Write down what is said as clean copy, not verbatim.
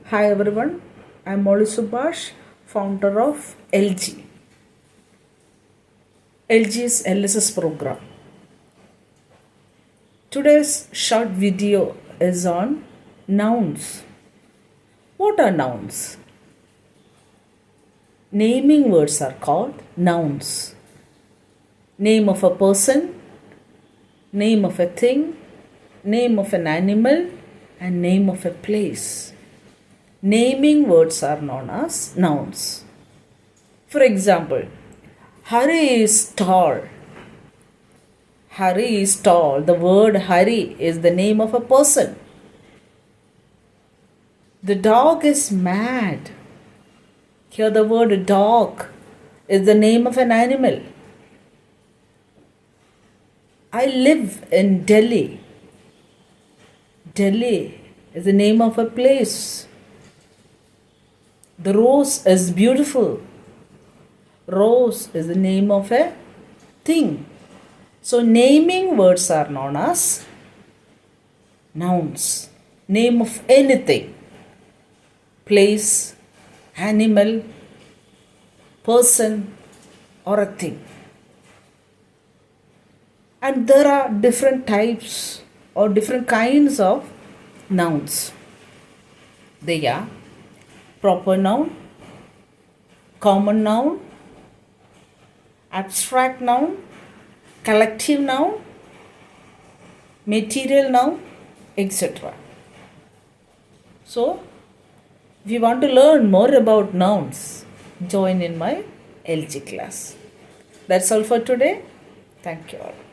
Hi everyone, I am Molly Subhash, founder of ELL-G. ELL-G is LSS program. Today's short video is on nouns. What are nouns? Naming words are called nouns. Name of a person, name of a thing, name of an animal, and name of a place. Naming words are known as nouns. For example, Hari is tall. Hari is tall. The word Hari is the name of a person. The dog is mad. Here the word dog is the name of an animal. I live in Delhi. Delhi is the name of a place. The rose is beautiful. Rose is the name of a thing. So naming words are known as nouns. Name of anything. Place, animal, person, or a thing. And there are different types or different kinds of nouns. They are proper noun, common noun, abstract noun, collective noun, material noun, etc. So, if you want to learn more about nouns, join in my ELL-G class. That's all for today. Thank you all.